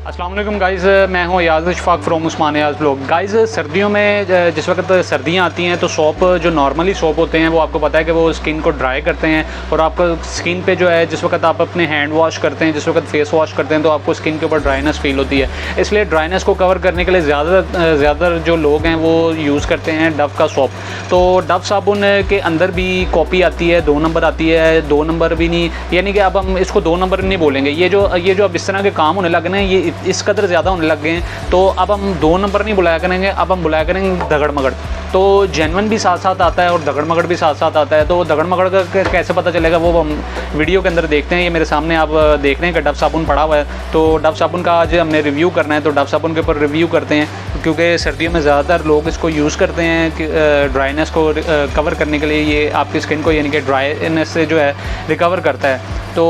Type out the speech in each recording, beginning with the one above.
अस्सलाम वालेकुम गाइज़, मैं हूँ Yaz Ishfaq from Usman Yaz blog. Guys, सर्दियों में जिस वक्त सर्दियाँ आती हैं तो सोप जो नॉर्मली सोप होते हैं वो आपको पता है कि वो स्किन को ड्राई करते हैं और आपको स्किन पे जो है जिस वक्त आप अपने हैंड वॉश करते हैं, जिस वक्त फेस वॉश करते हैं तो आपको स्किन के ऊपर ड्राइनेस फील होती है। इसलिए ड्राइनेस को कवर करने के लिए ज़्यादातर जो लोग हैं वो यूज़ करते हैं डव का सोप। तो डव साबुन के अंदर भी कॉपी आती है, 2 नंबर आती है, 2 नंबर भी नहीं, यानी कि अब हम इसको 2 नंबर नहीं बोलेंगे। ये जो अब इस तरह के काम होने लगे हैं, ये इस कदर ज़्यादा होने लग गए हैं, तो अब हम 2 नंबर नहीं बुलाया करेंगे, अब हम बुलाया करेंगे दगड़ मगड़। तो जेन्युइन भी साथ साथ आता है और दगड़ मगड़ भी साथ साथ आता है। तो दगड़ मगड़ का कैसे पता चलेगा वो हम वीडियो के अंदर देखते हैं। ये मेरे सामने आप देख रहे हैं कि डव साबुन पड़ा हुआ है, तो डव साबुन का आज हमने रिव्यू करना है। तो डव साबुन के ऊपर रिव्यू करते हैं क्योंकि सर्दियों में ज़्यादातर लोग इसको यूज़ करते हैं कि ड्राइनेस को कवर करने के लिए। ये आपकी स्किन को यानी कि ड्राइनेस से जो है रिकवर करता है। तो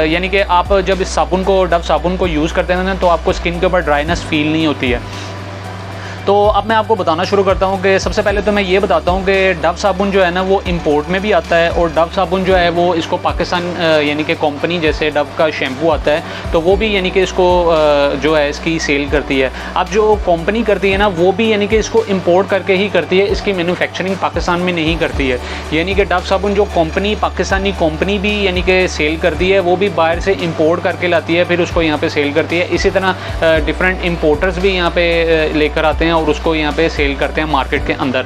यानी कि आप जब इस साबुन को डव साबुन को यूज़ करते हैं ना तो आपको स्किन के ऊपर ड्राइनेस फील नहीं होती है। तो अब मैं आपको बताना शुरू करता हूँ कि सबसे पहले तो मैं ये बताता हूँ कि डव साबुन जो है ना वो इंपोर्ट में भी आता है और डव साबुन जो है वो इसको पाकिस्तान यानी कि कंपनी जैसे डव का शैम्पू आता है तो वो भी यानी कि इसको जो है इसकी सेल करती है। अब जो कंपनी करती है ना वो भी यानी कि इसको इंपोर्ट करके ही करती है, इसकी मैन्युफैक्चरिंग पाकिस्तान में नहीं करती है। यानी कि डव साबुन जो कंपनी पाकिस्तानी कंपनी भी यानी कि सेल करती है वो भी बाहर से इंपोर्ट करके लाती है, फिर उसको यहाँ पर सेल करती है। इसी तरह डिफरेंट इम्पोर्टर्स भी यहाँ पर लेकर आते हैं और उसको यहाँ पे सेल करते हैं मार्केट के अंदर।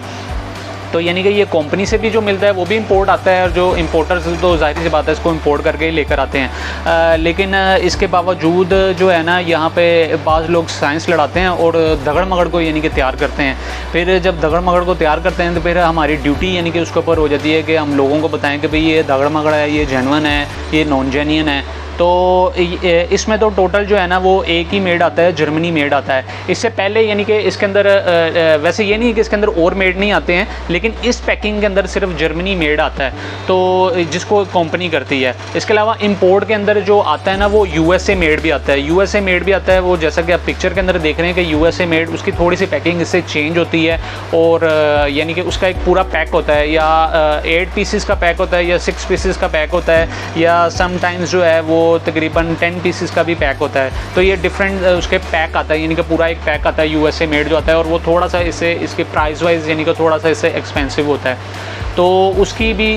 तो यानी कि ये कंपनी से भी जो मिलता है वो भी इंपोर्ट आता है और जो इंपोर्टर्स तो जाहिर सी बात है इसको इंपोर्ट करके ही लेकर आते हैं। लेकिन इसके बावजूद जो है ना यहाँ पे बाज़ लोग साइंस लड़ाते हैं और दगड़ मगड़ को यानी कि तैयार करते हैं। फिर जब दगड़ मगड़ को तैयार करते हैं तो फिर हमारी ड्यूटी यानी कि उसके ऊपर हो जाती है कि हम लोगों को बताएं कि भाई ये दगड़ मगड़ है, ये जेन्युइन है, ये नॉन जेन्युइन है। तो इसमें तो टोटल जो है ना वो एक ही मेड आता है, जर्मनी मेड आता है। इससे पहले यानी कि इसके अंदर वैसे ये नहीं है कि इसके अंदर और मेड नहीं आते हैं, लेकिन इस पैकिंग के अंदर सिर्फ जर्मनी मेड आता है तो जिसको कंपनी करती है। इसके अलावा इंपोर्ट के अंदर जो आता है ना वो यूएसए मेड भी आता है, यूएसए मेड भी आता है। वो जैसा कि आप पिक्चर के अंदर देख रहे हैं कि यूएसए मेड, उसकी थोड़ी सी पैकिंग इससे चेंज होती है और यानी कि उसका एक पूरा पैक होता है, या 8 पीसेस का पैक होता है या 6 पीसेस का पैक होता है, या समटाइम्स जो है वो तकरीबन 10 पीसेस का भी पैक होता है। तो ये डिफरेंट उसके पैक आता है, यानी कि पूरा एक पैक आता है यूएसए मेड जो आता है, और वो थोड़ा सा इसके प्राइस वाइज यानी कि थोड़ा सा इससे एक्सपेंसिव होता है। तो उसकी भी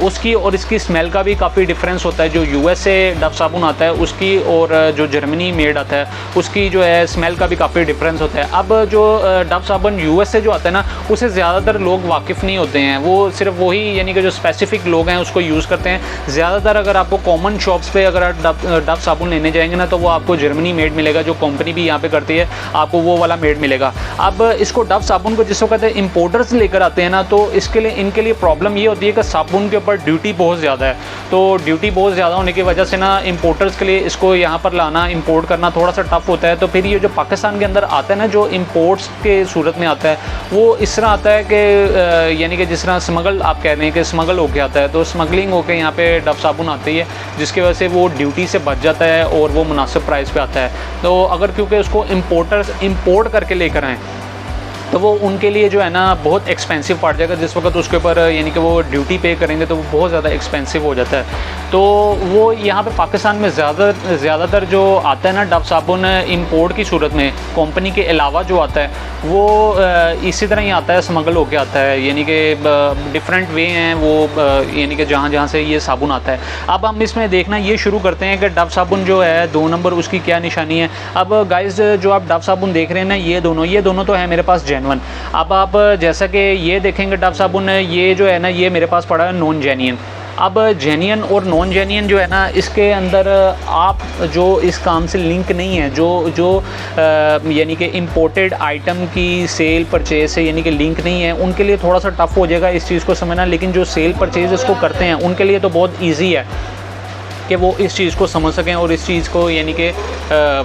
उसकी और इसकी स्मेल का भी काफ़ी डिफरेंस होता है। जो यूएसए डव साबुन आता है उसकी और जो जर्मनी मेड आता है उसकी जो है स्मेल का भी काफ़ी डिफरेंस होता है। अब जो डव साबुन यूएसए जो आता है ना उसे ज़्यादातर लोग वाकिफ़ नहीं होते हैं, वो सिर्फ वही यानी कि जो स्पेसिफिक लोग हैं उसको यूज़ करते हैं। ज़्यादातर अगर आपको कॉमन शॉप्स पे अगर डव साबुन लेने जाएंगे ना तो वो आपको जर्मनी मेड मिलेगा, जो कंपनी भी यहाँ पे करती है आपको वो वाला मेड मिलेगा। अब इसको डव साबुन को जिसको कहते हैं इम्पोर्टर्स लेकर आते हैं ना, तो इनके लिए प्रॉब्लम ये होती है कि साबुन के ऊपर ड्यूटी बहुत ज़्यादा है। तो ड्यूटी बहुत ज़्यादा होने की वजह से ना इम्पोर्टर्स के लिए इसको यहाँ पर लाना, इंपोर्ट करना थोड़ा सा टफ होता है। तो फिर ये जो पाकिस्तान के अंदर आता है ना, जो इम्पोर्ट्स के सूरत में आता है वो इस तरह आता है कि यानी कि जिस तरह स्मगल आप कह रहे हैं कि स्मगल होके आता है, तो स्मगलिंग होके यहाँ पे डव साबुन आती है जिसकी वजह से वो ड्यूटी से बच जाता है और वो मुनासिब प्राइस पे आता है। तो अगर क्योंकि उसको इम्पोर्टर्स इंपोर्ट करके लेकर आएँ तो वो उनके लिए जो है ना बहुत एक्सपेंसिव पड़ जाएगा। जिस वक्त उसके ऊपर यानी कि वो ड्यूटी पे करेंगे तो वो बहुत ज़्यादा एक्सपेंसिव हो जाता है। तो वो यहाँ पे पाकिस्तान में ज़्यादातर जो आता है ना डव साबुन इंपोर्ट की सूरत में कंपनी के अलावा जो आता है वो इसी तरह ही आता है, स्मगल होके आता है, यानी कि डिफरेंट वे हैं वो यानी कि जहाँ से ये साबुन आता है। अब हम इसमें देखना ये शुरू करते हैं कि डव साबुन जो है 2 नंबर उसकी क्या निशानी है। अब गाइस जो आप डव साबुन देख रहे हैं ना ये दोनों तो है मेरे पास जेन्युइन। अब आप जैसा कि ये देखेंगे डव साबुन ये जो है ना ये मेरे पास पड़ा है नॉन जेन्युइन। अब जेन्युइन और नॉन जेन्युइन जो है ना इसके अंदर आप जो इस काम से लिंक नहीं है, जो यानी कि इंपोर्टेड आइटम की सेल परचेज से यानी कि लिंक नहीं है, उनके लिए थोड़ा सा टफ हो जाएगा इस चीज़ को समझना। लेकिन जो सेल परचेज इसको करते हैं उनके लिए तो बहुत ईजी है कि वो इस चीज़ को समझ सकें और इस चीज़ को यानी कि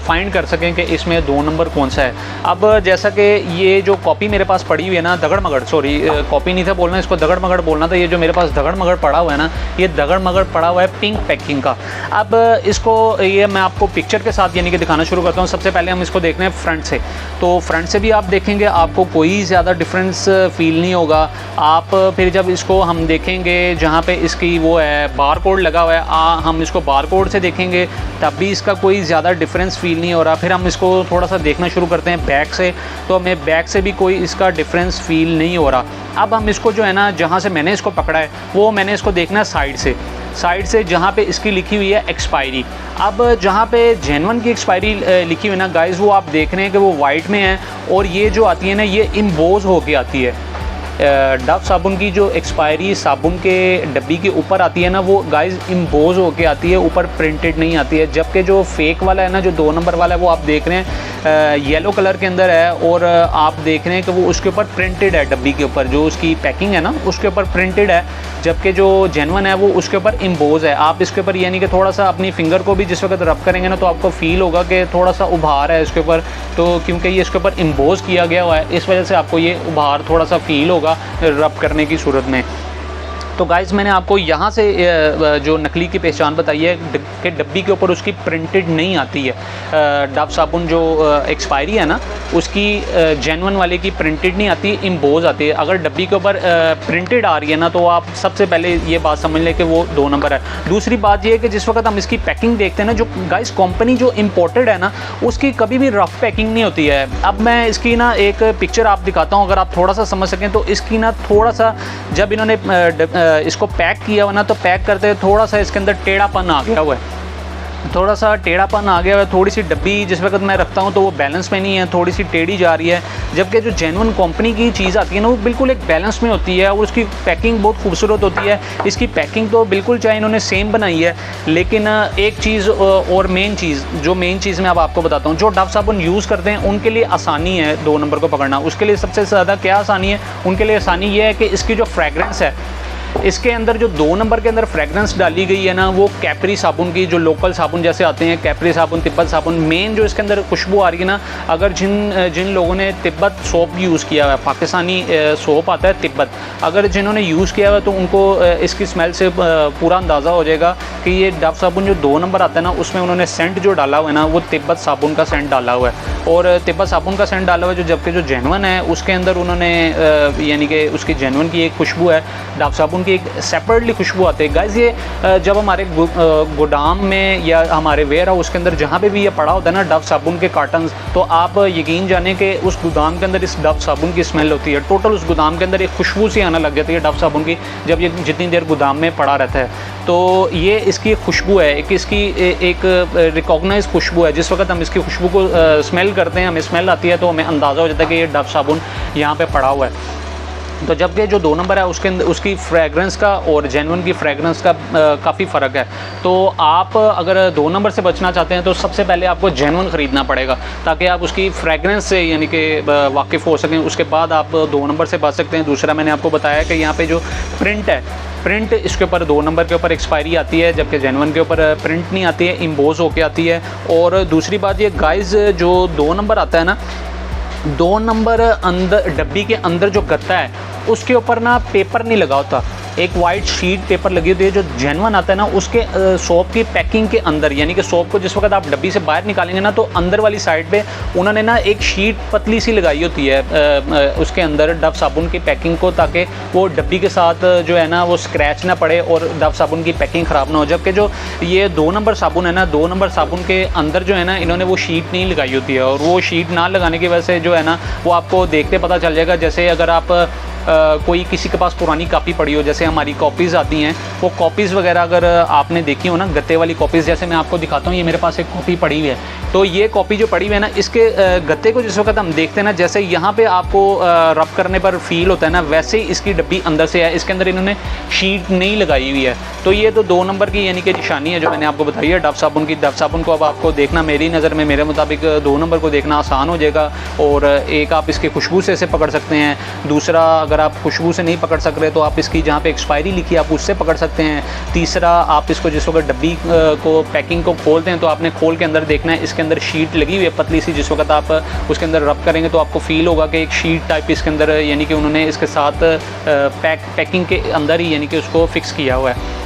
फाइंड कर सकें कि इसमें 2 नंबर कौन सा है। अब जैसा कि ये जो कॉपी मेरे पास पड़ी हुई है ना, दगड़ मगड़, सॉरी कॉपी नहीं था बोलना, इसको दगड़ मगड़ बोलना था। ये जो मेरे पास दगड़ मगड़ पड़ा हुआ है ना, ये दगड़ मगड़ पड़ा हुआ है पिंक पैकिंग का। अब इसको ये मैं आपको पिक्चर के साथ यानी कि दिखाना शुरू करता हूँ। सबसे पहले हम इसको देखते हैं फ्रंट से। तो फ्रंट से भी आप देखेंगे आपको कोई ज़्यादा डिफरेंस फील नहीं होगा। आप फिर जब इसको हम देखेंगे जहाँ पे इसकी वो है बार कोड लगा हुआ है, हम इसको इसको बार कोड से देखेंगे तब भी इसका कोई ज़्यादा डिफरेंस फील नहीं हो रहा। फिर हम इसको थोड़ा सा देखना शुरू करते हैं बैक से, तो हमें बैक से भी कोई इसका डिफरेंस फील नहीं हो रहा। अब हम इसको जो है ना, जहाँ से मैंने इसको पकड़ा है वो मैंने इसको देखना है साइड से जहाँ पे इसकी लिखी हुई है एक्सपायरी। अब जहाँ पे जेन्युइन की एक्सपायरी लिखी हुई है ना गाइस, वो आप देख रहे हैं कि वो वाइट में है और ये जो आती है ना ये इम्बोज होके आती है। डव साबुन की जो एक्सपायरी साबुन के डब्बी के ऊपर आती है ना, वो गाइस इम्बोज होके आती है, ऊपर प्रिंटेड नहीं आती है। जबकि जो फेक वाला है ना, जो 2 नंबर वाला है, वो आप देख रहे हैं येलो कलर के अंदर है और आप देख रहे हैं कि वो उसके ऊपर प्रिंटेड है, डब्बी के ऊपर जो उसकी पैकिंग है ना उसके ऊपर प्रिंटेड है। जबकि जो जेन्युइन है वो उसके ऊपर इम्बोज है। आप इसके ऊपर यानी कि थोड़ा सा अपनी फिंगर को भी जिस वक्त रब करेंगे ना, तो आपको फील होगा कि थोड़ा सा उभार है इसके ऊपर, तो क्योंकि ये इसके ऊपर इम्बोज किया गया हुआ है, इस वजह से आपको ये उभार थोड़ा सा फील होगा रब करने की सूरत में। तो गाइस मैंने आपको यहाँ से जो नकली की पहचान बताई है कि डब्बी के ऊपर उसकी प्रिंटेड नहीं आती है। डव साबुन जो एक्सपायरी है ना उसकी जेन्युइन वाले की प्रिंटेड नहीं आती, इम्बोज आती है। अगर डब्बी के ऊपर प्रिंटेड आ रही है ना, तो आप सबसे पहले ये बात समझ लें कि वो 2 नंबर है। दूसरी बात ये है कि जिस वक्त हम इसकी पैकिंग देखते हैं ना, जो गाइस कंपनी जो इम्पोर्टेड है ना उसकी कभी भी रफ़ पैकिंग नहीं होती है। अब मैं इसकी ना एक पिक्चर आप दिखाता हूँ, अगर आप थोड़ा सा समझ सकें तो। इसकी ना थोड़ा सा जब इन्होंने इसको पैक किया हुआ ना, तो पैक करते हुए थोड़ा सा इसके अंदर टेढ़ापन आ गया हुआ है, थोड़ा सा टेढ़ापन आ गया हुआ है। थोड़ी सी डब्बी जिस वक्त मैं रखता हूँ तो वो बैलेंस में नहीं है, थोड़ी सी टेढ़ी जा रही है। जबकि जो जेन्युइन कंपनी की चीज़ आती है ना वो बिल्कुल एक बैलेंस में होती है और उसकी पैकिंग बहुत खूबसूरत होती है। इसकी पैकिंग तो बिल्कुल चाहे इन्होंने सेम बनाई है, लेकिन एक चीज़ और मेन चीज़ मैं अब आपको बताता हूँ। जो डव साबुन यूज़ करते हैं उनके लिए आसानी है 2 नंबर को पकड़ना। उसके लिए सबसे ज़्यादा क्या आसानी है? उनके लिए आसानी ये है कि इसकी जो फ्रेगरेंस है, इसके अंदर जो 2 नंबर के अंदर फ्रेगरेंस डाली गई है ना, वो कैपरी साबुन की, जो लोकल साबुन जैसे आते हैं कैपरी साबुन, तिब्बत साबुन, मेन जो इसके अंदर खुशबू आ रही है ना, अगर जिन लोगों ने तिब्बत सोप यूज़ किया हुआ है, पाकिस्तानी सोप आता है तिब्बत, अगर जिन्होंने यूज़ किया हुआ है तो उनको इसकी स्मेल से पूरा अंदाज़ा हो जाएगा कि ये डव साबुन जो 2 नंबर आता है ना उसमें उन्होंने सेंट जो डाला हुआ है ना वो तिब्बत साबुन का सेंट डाला हुआ है। और तिब्बत साबुन का सेंट डाला हुआ है जबकि जो जेन्युइन है उसके अंदर उन्होंने यानी कि उसकी जेन्युइन की एक खुशबू है, डव साबुन की एक सेपरेटली खुशबू आती है। गाइस ये जब हमारे गोदाम में या हमारे वेयर हाउस के अंदर जहाँ पे भी ये पड़ा होता है ना डव साबुन के कार्टन्स, तो आप यकीन जाने कि उस गोदाम के अंदर इस डव साबुन की स्मेल होती है। टोटल उस गोदाम के अंदर एक खुशबू सी आना लग जाती है डव साबुन की जब ये जितनी देर गोदाम में पड़ा रहता है। तो ये इसकी खुशबू है, एक इसकी एक रिकॉग्नाइज खुशबू है। जिस वक्त हम इसकी खुशबू को स्मेल करते हैं, हमें स्मेल आती है, तो हमें अंदाज़ा हो जाता है कि ये डव साबुन यहाँ पे पड़ा हुआ है। तो जबकि जो 2 नंबर है उसके अंदर उसकी फ्रेगरेंस का और जेन्युइन की फ्रेगरेंस का काफ़ी फ़र्क है। तो आप अगर 2 नंबर से बचना चाहते हैं तो सबसे पहले आपको जेन्युइन ख़रीदना पड़ेगा ताकि आप उसकी फ्रेगरेंस से यानी कि वाकिफ़ हो सकें। उसके बाद आप 2 नंबर से बच सकते हैं। दूसरा मैंने आपको बताया कि यहाँ पे जो प्रिंट है, प्रिंट इसके ऊपर 2 नंबर के ऊपर एक्सपायरी आती है जबकि जेन्युइन के ऊपर प्रिंट नहीं आती है, इम्बोज होके आती है। और दूसरी बात ये गाइस, जो 2 नंबर आता है ना, 2 नंबर अंदर डब्बी के अंदर जो गत्ता है उसके ऊपर ना पेपर नहीं लगा होता, एक वाइट शीट पेपर लगी होती है। जो जेन्युइन आता है ना उसके सोप की पैकिंग के अंदर, यानी कि सोप को जिस वक्त आप डब्बी से बाहर निकालेंगे ना तो अंदर वाली साइड पे उन्होंने ना एक शीट पतली सी लगाई होती है उसके अंदर डव साबुन की पैकिंग को, ताकि वो डब्बी के साथ जो है ना वो स्क्रैच ना पड़े और डव साबुन की पैकिंग ख़राब ना हो। जबकि जो ये 2 नंबर साबुन है ना, 2 नंबर साबुन के अंदर जो है ना इन्होंने वो शीट नहीं लगाई होती है और वो शीट ना लगाने की वजह से जो है ना वो आपको देखते पता चल जाएगा। जैसे अगर आप कोई किसी के पास पुरानी कॉपी पड़ी हो, जैसे हमारी कॉपीज़ आती हैं, वो कॉपीज़ वगैरह अगर आपने देखी हो ना गत्ते वाली कॉपीज़, जैसे मैं आपको दिखाता हूँ, ये मेरे पास एक कॉपी पड़ी हुई है। तो ये कॉपी जो पड़ी हुई है ना, इसके गत्ते को जिस वक्त हम देखते हैं ना, जैसे यहाँ पे आपको रब करने पर फील होता है ना, वैसे ही इसकी डब्बी अंदर से है, इसके अंदर इन्होंने शीट नहीं लगाई हुई है। तो ये तो 2 नंबर की यानी कि निशानी है जो मैंने आपको बताई है डव साबुन की। डव साबुन को अब आपको देखना मेरी नज़र में, मेरे मुताबिक 2 नंबर को देखना आसान हो जाएगा। और एक आप इसकी खुशबू से इसे पकड़ सकते हैं, दूसरा अगर आप खुशबू से नहीं पकड़ सक रहे तो आप इसकी जहाँ पे एक्सपायरी लिखी है आप उससे पकड़ सकते हैं। तीसरा, आप इसको जिस वक्त डब्बी को पैकिंग को खोलते हैं तो आपने खोल के अंदर देखना है, इसके अंदर शीट लगी हुई है पतली सी, जिस वक्त आप उसके अंदर रब करेंगे तो आपको फील होगा कि एक शीट टाइप इसके अंदर यानी कि उन्होंने इसके साथ पैकिंग के अंदर ही यानी कि उसको फिक्स किया हुआ है।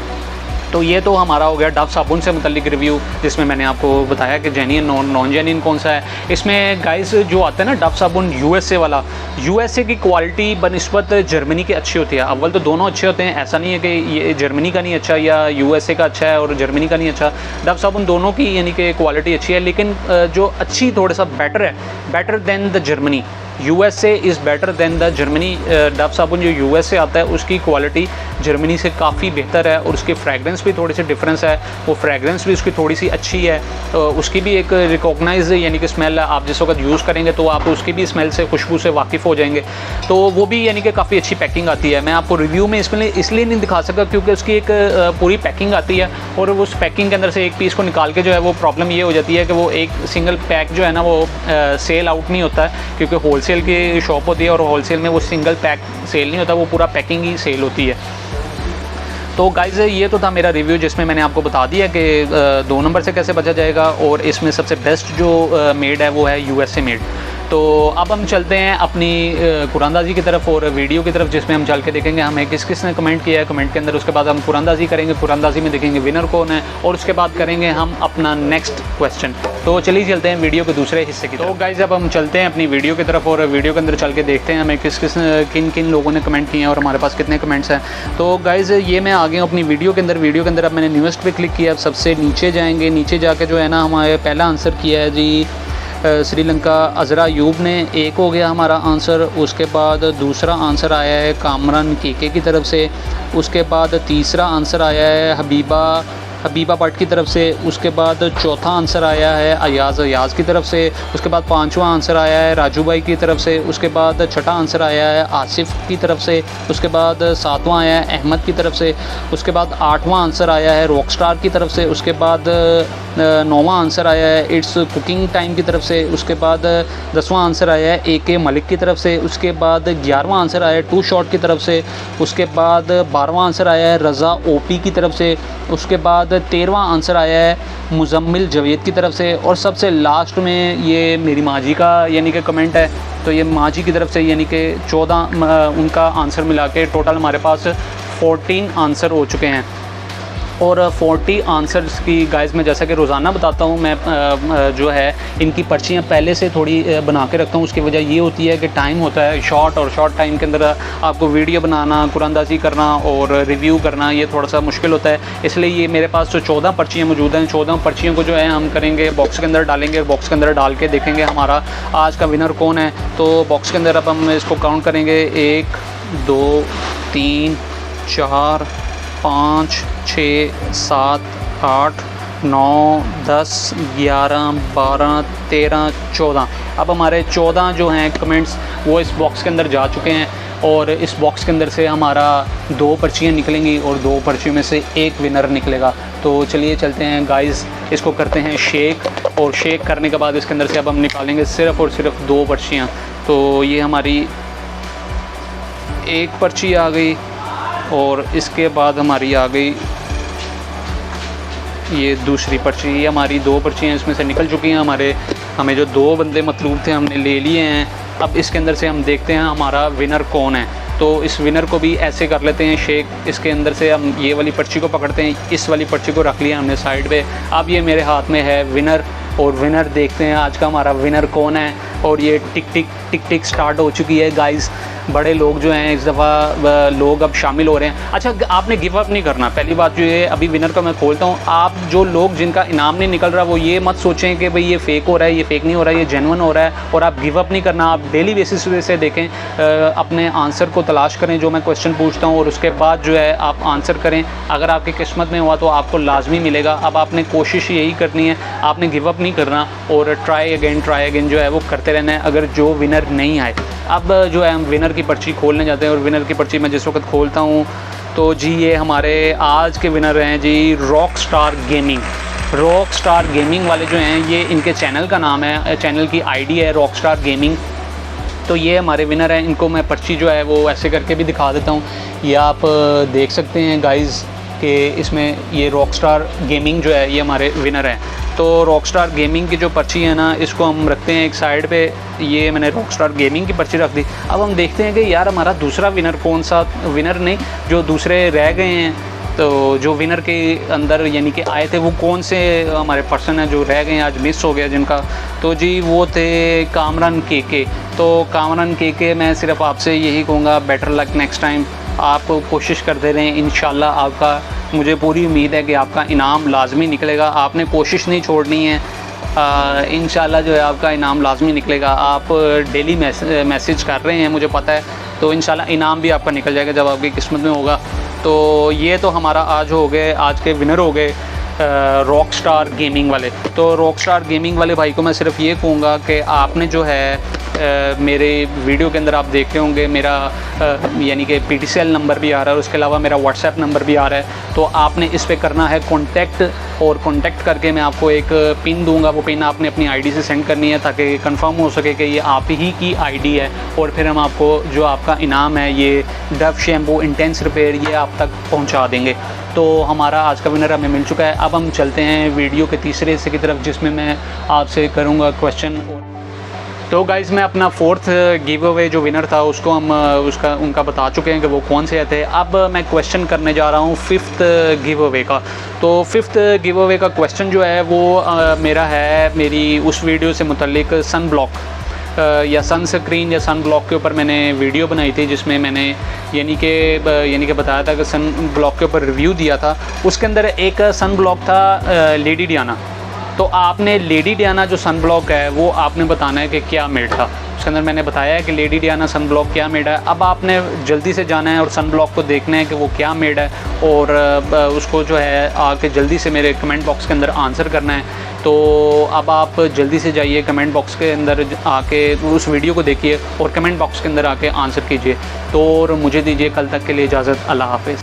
तो ये तो हमारा हो गया डव साबुन से मुतल्लिक रिव्यू, जिसमें मैंने आपको बताया कि जेन्युइन नॉन जेन्युइन कौन सा है। इसमें गाइस जो आता है ना डव साबुन यूएसए वाला, यूएसए की क्वालिटी बनिस्बत जर्मनी की अच्छी होती है। अव्वल तो दोनों अच्छे होते हैं, ऐसा नहीं है कि ये जर्मनी का नहीं अच्छा या यूएसए का अच्छा है और जर्मनी का नहीं अच्छा। डव साबुन दोनों की यानी कि क्वालिटी अच्छी है, लेकिन जो अच्छी थोड़ा सा बेटर है, better than the Germany, USA is better than the Germany. Dove साबुन जो USA आता है उसकी क्वालिटी जर्मनी से काफ़ी बेहतर है और उसकी फ्रेगरेंस भी थोड़ी सी डिफरेंस है, वो फ्रेगरेंस भी उसकी थोड़ी सी अच्छी है। तो उसकी भी एक रिकॉग्नाइज यानी कि स्मेल है, आप जिस वक्त यूज़ करेंगे तो आप उसकी भी स्मेल से, खुशबू से वाकिफ़ हो जाएंगे। तो वो भी यानी कि काफ़ी अच्छी पैकिंग आती है। मैं आपको रिव्यू में इसलिए नहीं दिखा सकता क्योंकि उसकी एक पूरी पैकिंग आती है और उस पैकिंग के अंदर से एक पीस को निकाल के जो है वो प्रॉब्लम ये हो जाती है कि वो एक सिंगल पैक जो है ना वो सेल आउट नहीं होता है, क्योंकि होलसेल की शॉप होती है और होलसेल में वो सिंगल पैक सेल नहीं होता, वो पूरा पैकिंग ही सेल होती है। तो गाइज़ ये तो था मेरा रिव्यू, जिसमें मैंने आपको बता दिया कि 2 नंबर से कैसे बचा जाएगा और इसमें सबसे बेस्ट जो मेड है वो है USA मेड। तो अब हम चलते हैं अपनी कुरानदाजी की तरफ और वीडियो की तरफ, जिसमें हम चल के देखेंगे हमें किस किस ने कमेंट किया है कमेंट के अंदर। उसके बाद हम कुरानदाजी करेंगे, कुरानदाजी में देखेंगे विनर कौन है और उसके बाद करेंगे हम अपना नेक्स्ट क्वेश्चन। तो चलिए चलते हैं वीडियो के दूसरे हिस्से की तरफ। तो गाइज़ अब हम चलते हैं अपनी वीडियो की तरफ और वीडियो के अंदर चल के देखते हैं हमें किन किन लोगों ने कमेंट किए हैं और हमारे पास कितने कमेंट्स हैं। तो गाइज़ ये मैं आ गया हूँ अपनी वीडियो के अंदर। वीडियो के अंदर अब मैंने न्यूएस्ट पे क्लिक किया। अब सबसे नीचे जाएंगे, नीचे जाके जो है ना हमारे पहला आंसर किया है जी श्रीलंका अज़रा यूब ने, एक हो गया हमारा आंसर। उसके बाद दूसरा आंसर आया है कामरान केके की तरफ से। उसके बाद तीसरा आंसर आया है हबीबा भट्ट की तरफ से। उसके बाद चौथा आंसर आया है अयाज़ की तरफ से। उसके बाद 5वां आंसर आया है राजू भाई की तरफ से। उसके बाद 6ठा आंसर आया है आसिफ की तरफ से। उसके बाद 7वां आया है अहमद की तरफ से। उसके बाद 8वां आंसर आया है रॉकस्टार की तरफ से। उसके बाद 9वां आंसर आया है इट्स कुकिंग टाइम की तरफ से। उसके बाद 10वां आंसर आया है AK मलिक की तरफ से। उसके बाद 11वां आंसर आया है टू शॉट की तरफ से। उसके बाद 12वां आंसर आया है रज़ा OP की तरफ से। उसके बाद 13वां आंसर आया है मुजम्मिल जवेद की तरफ से। और सबसे लास्ट में ये मेरी माँ जी का यानी कि कमेंट है, तो ये माँ जी की तरफ से यानी कि 14 उनका आंसर मिला के टोटल हमारे पास 14 आंसर हो चुके हैं। और 40 आंसर्स की गाइस मैं जैसा कि रोज़ाना बताता हूँ, मैं जो है इनकी पर्चियाँ पहले से थोड़ी बना के रखता हूँ। उसकी वजह ये होती है कि टाइम होता है शॉर्ट, और शॉर्ट टाइम के अंदर आपको वीडियो बनाना, कुरानदाजी करना और रिव्यू करना ये थोड़ा सा मुश्किल होता है। इसलिए ये मेरे पास जो 14 पर्चियाँ मौजूद हैं, 14 पर्चियों को जो है हम करेंगे बॉक्स के अंदर डालेंगे। बॉक्स के अंदर डाल के देखेंगे हमारा आज का विनर कौन है। तो बॉक्स के अंदर अब हम इसको काउंट करेंगे 1 2 3 4 5 6 7 8 9 10 11 12 13 14। अब हमारे 14 जो हैं कमेंट्स वो इस बॉक्स के अंदर जा चुके हैं और इस बॉक्स के अंदर से हमारा 2 पर्चियाँ निकलेंगी और 2 पर्चियों में से एक विनर निकलेगा। तो चलिए चलते हैं गाइस, इसको करते हैं शेक, और शेक करने के बाद इसके अंदर से अब हम निकालेंगे सिर्फ़ और सिर्फ 2 पर्चियाँ। तो ये हमारी एक पर्ची आ गई और इसके बाद हमारी आ गई ये दूसरी पर्ची। ये हमारी 2 पर्चियाँ इसमें से निकल चुकी हैं। हमें जो 2 बंदे मतलूब थे हमने ले लिए हैं। अब इसके अंदर से हम देखते हैं हमारा विनर कौन है। तो इस विनर को भी ऐसे कर लेते हैं शेक। इसके अंदर से हम ये वाली पर्ची को पकड़ते हैं, इस वाली पर्ची को रख लिया हमने साइड पे। अब ये मेरे हाथ में है विनर, और विनर देखते हैं आज का हमारा विनर कौन है। और ये टिक टिक टिक टिक स्टार्ट हो चुकी है गाइस। बड़े लोग जो हैं इस दफ़ा लोग अब शामिल हो रहे हैं। अच्छा, आपने गिव अप नहीं करना। पहली बात जो है, अभी विनर का मैं खोलता हूँ। आप जो लोग जिनका इनाम नहीं निकल रहा वो ये मत सोचें कि भाई ये फ़ेक हो रहा है, ये फ़ेक नहीं हो रहा है, ये जेन्युइन हो रहा है। और आप गिव अप नहीं करना। आप डेली बेसिस से देखें, अपने आंसर को तलाश करें जो मैं क्वेश्चन पूछता हूँ, और उसके बाद जो है आप आंसर करें। अगर आपकी किस्मत में हुआ तो आपको लाजमी मिलेगा। अब आपने कोशिश यही करनी है, आपने गिव अप नहीं करना और ट्राई अगेन जो है वो करते रहना है। अगर जो विनर नहीं आए, अब जो है हम विनर की पर्ची खोलने जाते हैं। और विनर की पर्ची मैं जिस वक्त खोलता हूँ तो जी ये हमारे आज के विनर हैं जी रॉकस्टार गेमिंग वाले जो हैं, ये इनके चैनल का नाम है, चैनल की आईडी है रॉकस्टार गेमिंग। तो ये हमारे विनर हैं। इनको मैं पर्ची जो है वो ऐसे करके भी दिखा देता हूँ, ये आप देख सकते हैं गाइज़ कि इसमें ये रॉकस्टार गेमिंग जो है ये हमारे विनर हैं। तो रॉकस्टार गेमिंग की जो पर्ची है ना, इसको हम रखते हैं एक साइड पे। ये मैंने रॉकस्टार गेमिंग की पर्ची रख दी। अब हम देखते हैं कि यार हमारा दूसरा विनर कौन सा, विनर नहीं जो दूसरे रह गए हैं तो जो विनर के अंदर यानी कि आए थे वो कौन से हमारे पर्सन हैं जो रह गए आज मिस हो गया जिनका, तो जी वो थे कामरान के। तो कामरान के मैं सिर्फ आपसे यही कहूँगा बेटर लक नेक्स्ट टाइम, आप कोशिश करते रहें, इंशाल्लाह आपका, मुझे पूरी उम्मीद है कि आपका इनाम लाजमी निकलेगा। आपने कोशिश नहीं छोड़नी है, इंशाल्लाह जो है आपका इनाम लाजमी निकलेगा। आप डेली मैसेज कर रहे हैं मुझे पता है, तो इंशाल्लाह इनाम भी आपका निकल जाएगा जब आपकी किस्मत में होगा। तो ये तो हमारा आज हो गए, आज के विनर हो गए रॉक स्टार गेमिंग वाले। तो रॉक स्टार गेमिंग वाले भाई को मैं सिर्फ ये कहूँगा कि आपने जो है मेरे वीडियो के अंदर आप देख रहे होंगे मेरा यानी कि PTCL नंबर भी आ रहा है, उसके अलावा मेरा WhatsApp नंबर भी आ रहा है। तो आपने इस पे करना है कॉन्टैक्ट, और कॉन्टैक्ट करके मैं आपको एक पिन दूंगा, वो पिन आपने अपनी आईडी से सेंड करनी है ताकि कंफर्म हो सके कि ये आप ही की आईडी है। और फिर हम आपको जो आपका इनाम है ये डव शैम्पू इंटेंस रिपेयर ये आप तक पहुँचा देंगे। तो हमारा आज का विनर हमें मिल चुका है। अब हम चलते हैं वीडियो के तीसरे हिस्से की तरफ जिसमें मैं आपसे करूँगा क्वेश्चन। तो गाइज़ मैं अपना 4th गिव अवे जो विनर था उसको हम उनका बता चुके हैं कि वो कौन से थे। अब मैं क्वेश्चन करने जा रहा हूँ 5th गिव अवे का। तो 5th गिव अवे का क्वेश्चन जो है वो मेरा है मेरी उस वीडियो से मुतल्लिक सन ब्लॉक या सन स्क्रीन या सन ब्लॉक के ऊपर मैंने वीडियो बनाई थी जिसमें मैंने यानी कि बताया था कि सन ब्लॉक के ऊपर रिव्यू दिया था। उसके अंदर एक सन ब्लॉक था लेडी डियाना। तो आपने लेडी डियाना जो सन ब्लॉक है वो आपने बताना है कि क्या मेड था। उसके अंदर मैंने बताया है कि लेडी डियाना सन ब्लॉक क्या मेड है। अब आपने जल्दी से जाना है और सन ब्लॉक को देखना है कि वो क्या मेड है, और उसको जो है आके जल्दी से मेरे कमेंट बॉक्स के अंदर आंसर करना है। तो अब आप जल्दी से जाइए कमेंट बॉक्स के अंदर आके उस वीडियो को देखिए और कमेंट बॉक्स के अंदर आके आंसर कीजिए। तो और मुझे दीजिए कल तक के लिए इजाज़त। अल्लाह हाफ़िज़।